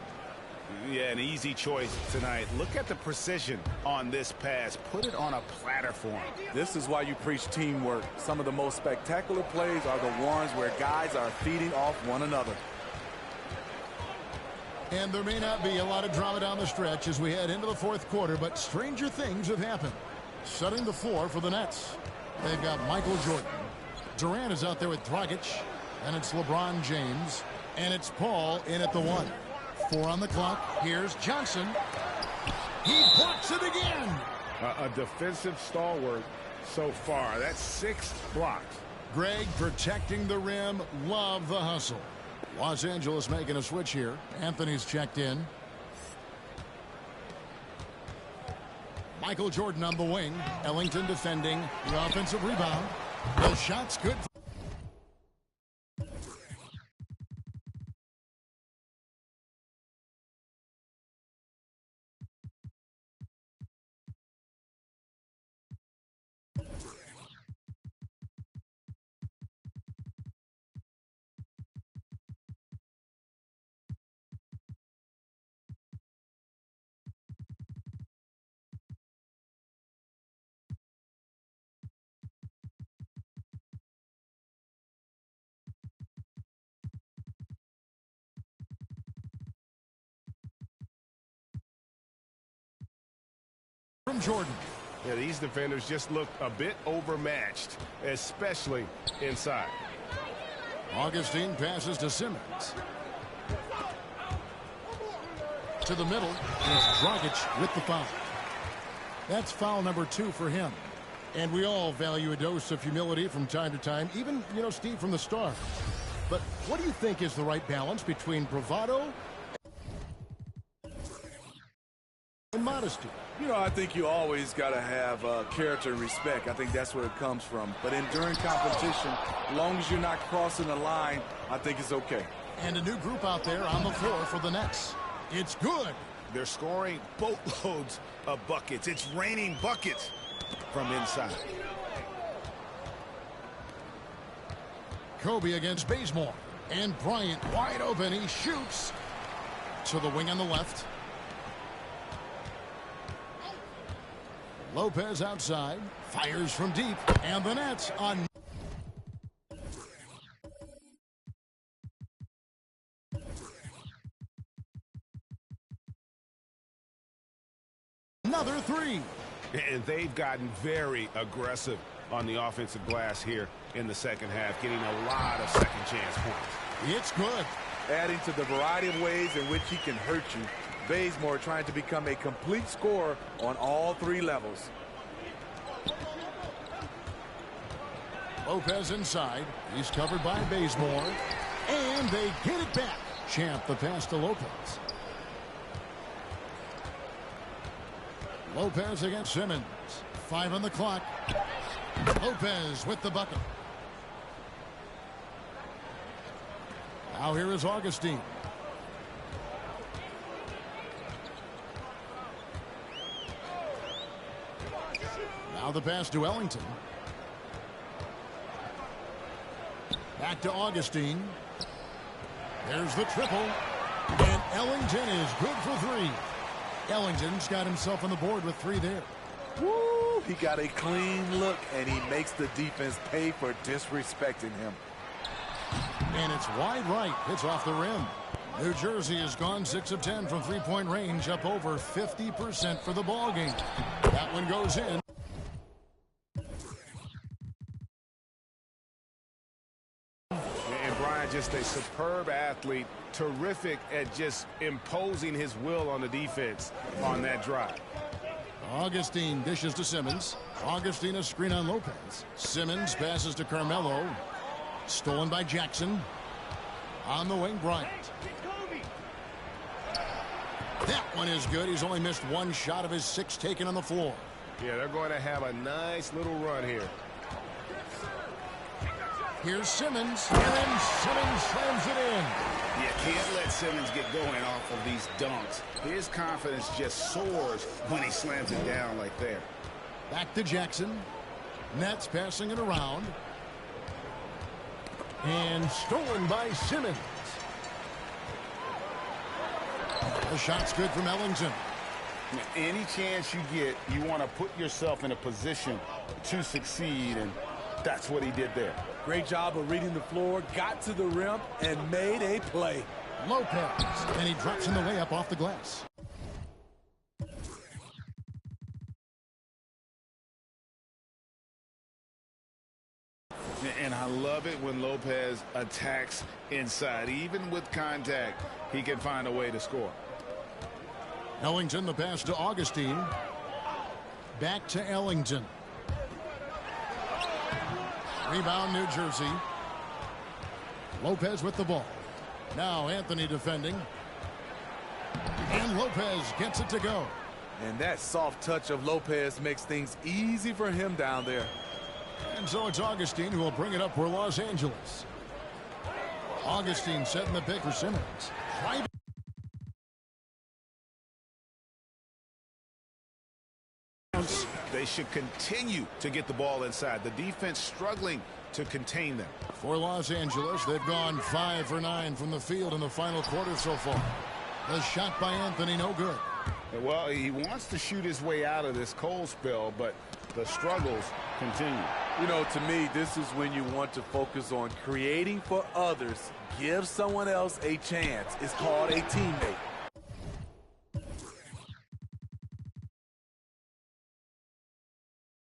Yeah, an easy choice tonight. Look at the precision on this pass. Put it on a platter for him. This is why you preach teamwork. Some of the most spectacular plays are the ones where guys are feeding off one another. And there may not be a lot of drama down the stretch as we head into the fourth quarter, but stranger things have happened. Setting the floor for the Nets. They've got Michael Jordan. Durant is out there with Dragic. And it's LeBron James. And it's Paul in at the 1. 4 on the clock. Here's Johnson. He blocks it again. A defensive stalwart so far. That's 6 blocks. Greg protecting the rim. Love the hustle. Los Angeles making a switch here. Anthony's checked in. Michael Jordan on the wing. Ellington defending. The offensive rebound. The shot's good. From Jordan. Yeah, these defenders just look a bit overmatched, especially inside. Augustine passes to Simmons. To the middle. It's Dragic with the foul. That's foul number 2 for him. And we all value a dose of humility from time to time, even, Steve, from the start. But what do you think is the right balance between bravado and modesty? I think you always got to have character and respect. I think that's where it comes from. But during competition, as long as you're not crossing the line, I think it's okay. And a new group out there on the floor for the Nets. It's good. They're scoring boatloads of buckets. It's raining buckets from inside. Kobe against Bazemore. And Bryant wide open. He shoots to the wing on the left. Lopez outside. Fires from deep. And the Nets on. Another 3. And they've gotten very aggressive on the offensive glass here in the second half, getting a lot of second chance points. It's good. Adding to the variety of ways in which he can hurt you. Bazemore trying to become a complete scorer on all 3 levels. Lopez inside. He's covered by Bazemore. And they get it back. Champ the pass to Lopez. Lopez against Simmons. 5 on the clock. Lopez with the bucket. Now here is Augustine. Now the pass to Ellington. Back to Augustine. There's the triple. And Ellington is good for 3. Ellington's got himself on the board with 3 there. Woo! He got a clean look, and he makes the defense pay for disrespecting him. And it's wide right. It's off the rim. New Jersey has gone 6 of 10 from three-point range, up over 50% for the ball game. That one goes in. And Bryant, just a superb athlete, terrific at just imposing his will on the defense on that drive. Augustine dishes to Simmons. Augustine a screen on Lopez. Simmons passes to Carmelo. Stolen by Jackson. On the wing, Bryant. That one is good. He's only missed 1 shot of his 6 taken on the floor. Yeah, they're going to have a nice little run here. Here's Simmons, and then Simmons slams it in. You can't let Simmons get going off of these dunks. His confidence just soars when he slams it down like there. Back to Jackson. Nets passing it around. And stolen by Simmons. The shot's good from Ellington. Any chance you get, you want to put yourself in a position to succeed, and that's what he did there. Great job of reading the floor, got to the rim, and made a play. Lopez, and he drops in the layup off the glass. And I love it when Lopez attacks inside. Even with contact, he can find a way to score. Ellington, the pass to Augustine. Back to Ellington. Rebound, New Jersey. Lopez with the ball. Now Anthony defending. And Lopez gets it to go. And that soft touch of Lopez makes things easy for him down there. And so it's Augustine who will bring it up for Los Angeles. Augustine setting the pick for Simmons. Right. They should continue to get the ball inside. The defense struggling to contain them. For Los Angeles, they've gone 5 for 9 from the field in the final quarter so far. The shot by Anthony, no good. Well, he wants to shoot his way out of this cold spell, but the struggles continue. You know, to me, this is when you want to focus on creating for others. Give someone else a chance. It's called a teammate.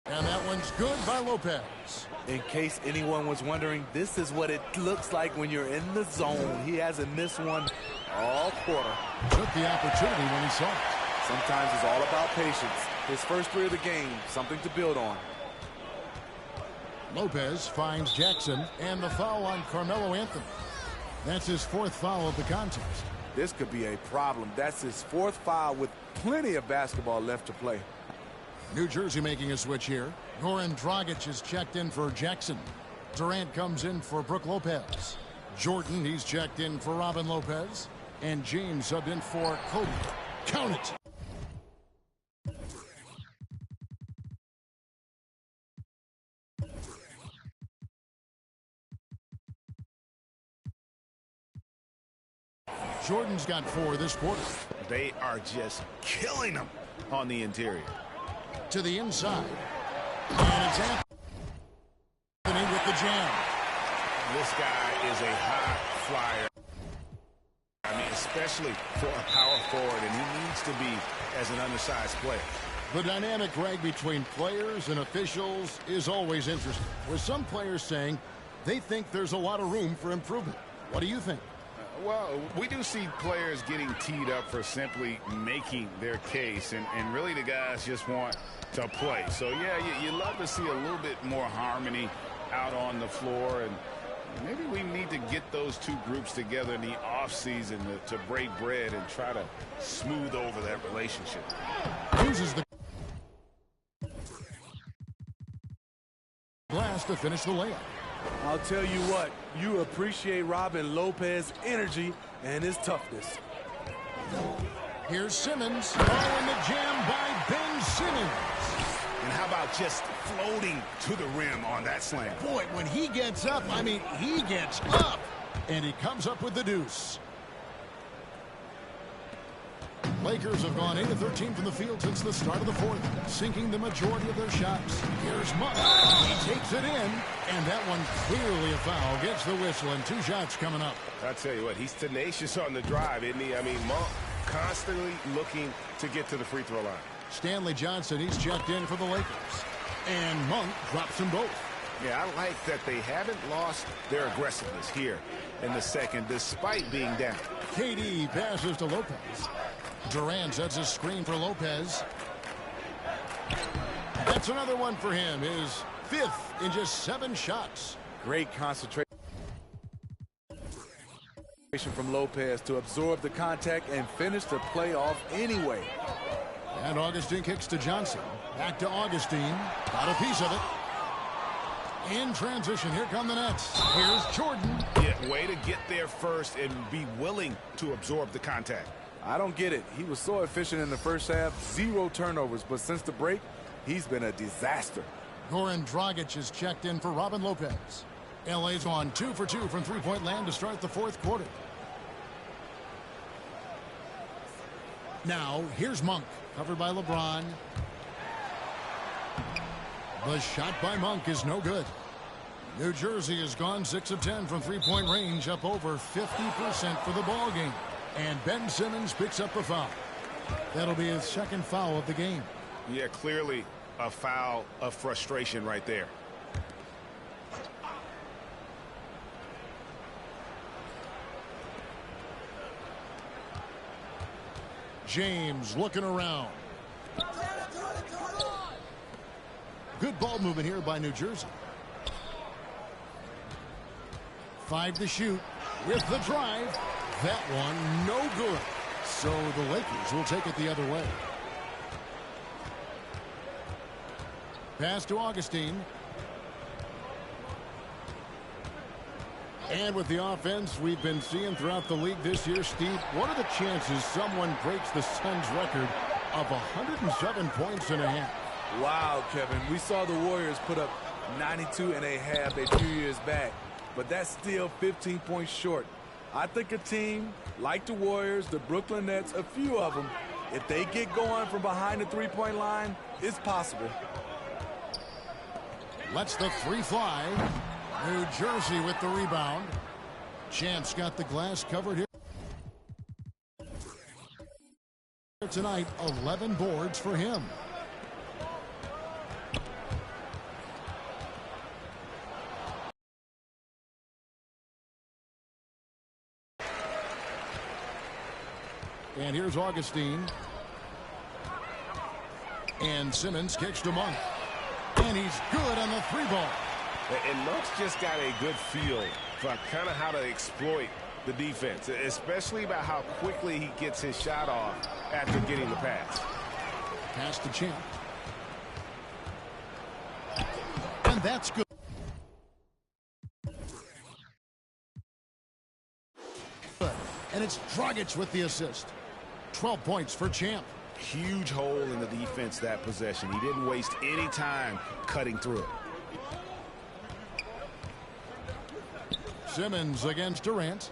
And that one's good by Lopez. In case anyone was wondering, this is what it looks like when you're in the zone. He hasn't missed one all quarter. Took the opportunity when he saw it. Sometimes it's all about patience. His first 3 of the game, something to build on. Lopez finds Jackson, and the foul on Carmelo Anthony. That's his 4th foul of the contest. This could be a problem. That's his 4th foul with plenty of basketball left to play. New Jersey making a switch here. Goran Dragic is checked in for Jackson. Durant comes in for Brook Lopez. Jordan, he's checked in for Robin Lopez. And James subbed in for Kobe. Count it. Jordan's got 4 this quarter. They are just killing them on the interior. To the inside. And it's Anthony with the jam. This guy is a high flyer. I mean, especially for a power forward, and he needs to be as an undersized player. The dynamic, Greg, between players and officials is always interesting, with some players saying they think there's a lot of room for improvement. What do you think? Well, we do see players getting teed up for simply making their case, and really the guys just want to play. So, yeah, you love to see a little bit more harmony out on the floor, and maybe we need to get those 2 groups together in the offseason to break bread and try to smooth over that relationship. Uses the glass to finish the layup. I'll tell you what, you appreciate Robin Lopez's energy and his toughness. Here's Simmons. Oh, and the jam by Ben Simmons. And how about just floating to the rim on that slam? Boy, when he gets up, I mean, he gets up. And he comes up with the deuce. Lakers have gone 8 of 13 from the field since the start of the fourth, sinking the majority of their shots. Here's Monk. He takes it in, and that one clearly a foul. Gets the whistle, and 2 shots coming up. I tell you what, he's tenacious on the drive, isn't he? I mean, Monk constantly looking to get to the free throw line. Stanley Johnson, he's checked in for the Lakers. And Monk drops them both. Yeah, I like that they haven't lost their aggressiveness here in the second, despite being down. KD passes to Lopez. Durant sets a screen for Lopez. That's another one for him. His 5th in just 7 shots. Great concentration from Lopez to absorb the contact and finish the play off anyway. And Augustine kicks to Johnson. Back to Augustine. Got a piece of it. In transition, here come the Nets. Here's Jordan. Yeah, way to get there first and be willing to absorb the contact. I don't get it. He was so efficient in the first half, 0 turnovers, but since the break, he's been a disaster. Goran Dragic is checked in for Robin Lopez. LA's on 2 for 2 from three-point land to start the fourth quarter. Now, here's Monk, covered by LeBron. The shot by Monk is no good. New Jersey has gone 6 of 10 from three-point range, up over 50% for the ball game. And Ben Simmons picks up a foul. That'll be his 2nd foul of the game. Yeah, clearly a foul of frustration right there. James looking around. Good ball movement here by New Jersey. 5 to shoot with the drive. That one no good. So the Lakers will take it the other way. Pass to Augustine. And with the offense we've been seeing throughout the league this year, Steve, what are the chances someone breaks the Suns' record of 107 points and a half? Wow, Kevin. We saw the Warriors put up 92 and a half a few years back, but that's still 15 points short. I think a team like the Warriors, the Brooklyn Nets, a few of them, if they get going from behind the three-point line, it's possible. Lets the 3 fly. New Jersey with the rebound. Champ's got the glass covered here. Tonight, 11 boards for him. And here's Augustine. And Simmons kicks to Monk. And he's good on the 3-ball. And Monk's just got a good feel for kind of how to exploit the defense, especially about how quickly he gets his shot off after getting the pass. Pass to Champ. And that's good. And it's Dragic with the assist. 12 points for Champ. Huge hole in the defense that possession. He didn't waste any time cutting through it. Simmons against Durant.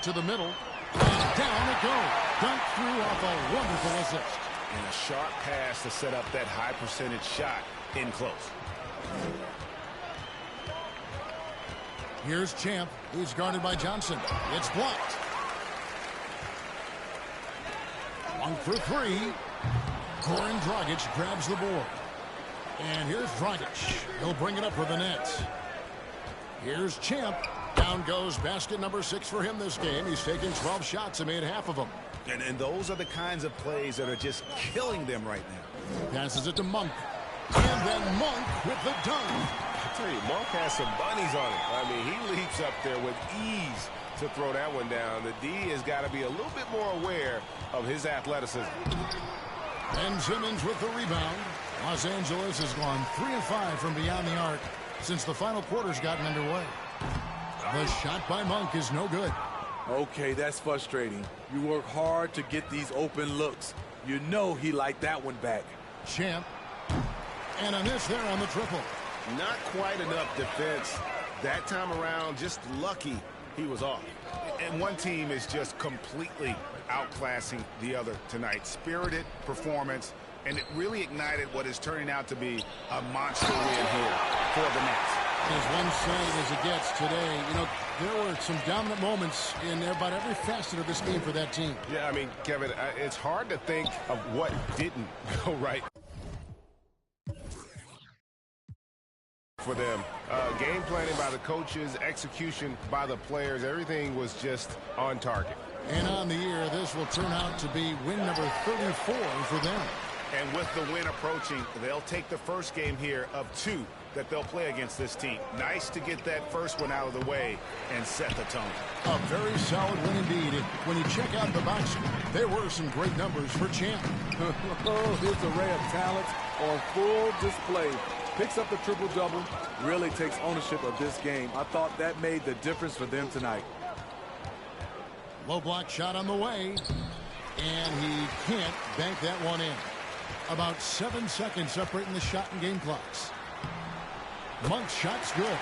To the middle. And down it goes. Dunked through off a wonderful assist. And a sharp pass to set up that high percentage shot in close. Here's Champ. He's guarded by Johnson. It's blocked. 1 for 3. Goran Dragic grabs the board. And here's Dragic. He'll bring it up for the Nets. Here's Champ. Down goes basket number 6 for him this game. He's taken 12 shots and made half of them. And those are the kinds of plays that are just killing them right now. Passes it to Monk. And then Monk with the dunk. I tell you, Monk has some bunnies on him. I mean, he leaps up there with ease to throw that one down. The D has got to be a little bit more aware of his athleticism. Ben Simmons with the rebound. Los Angeles has gone 3 of 5 from beyond the arc since the final quarter's gotten underway. The shot by Monk is no good. Okay, that's frustrating. You work hard to get these open looks. You know he liked that one back. Champ And a miss there on the triple. Not quite enough defense. That time around, just lucky he was off. And one team is just completely outclassing the other tonight. Spirited performance, and it really ignited what is turning out to be a monster win here for the Nets. As one-sided as it gets today, you know, there were some dominant moments in about every facet of this game for that team. Yeah, I mean, Kevin, it's hard to think of what didn't go right for them. Game planning by the coaches, execution by the players, everything was just on target. And on the year, this will turn out to be win number 34 for them. And with the win approaching, they'll take the first game here of 2 that they'll play against this team. Nice to get that first one out of the way and set the tone. A very solid win indeed. When you check out the box, there were some great numbers for Champ. His array of talents on full display. Picks up the triple-double, really takes ownership of this game. I thought that made the difference for them tonight. Low block shot on the way, and he can't bank that one in. About 7 seconds separating the shot and game clocks. Monk's shot's good.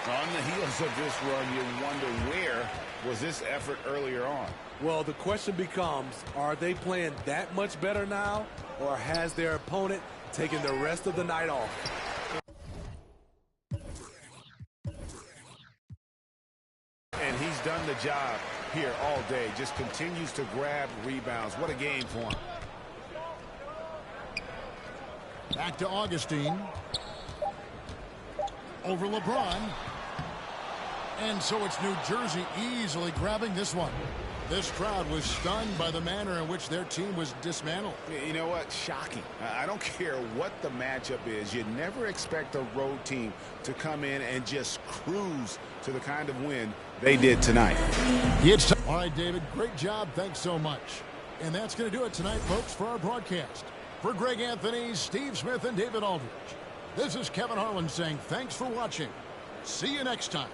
On the heels of this run, you wonder where was this effort earlier on? Well, the question becomes, are they playing that much better now, or has their opponent taken the rest of the night off? And he's done the job here all day. Just continues to grab rebounds. What a game for him. Back to Augustine. Over LeBron. And so it's New Jersey easily grabbing this one. This crowd was stunned by the manner in which their team was dismantled. You know what? Shocking. I don't care what the matchup is. You never expect a road team to come in and just cruise to the kind of win they did tonight. All right, David, great job. Thanks so much. And that's going to do it tonight, folks, for our broadcast. For Greg Anthony, Steve Smith, and David Aldridge, this is Kevin Harlan saying thanks for watching. See you next time.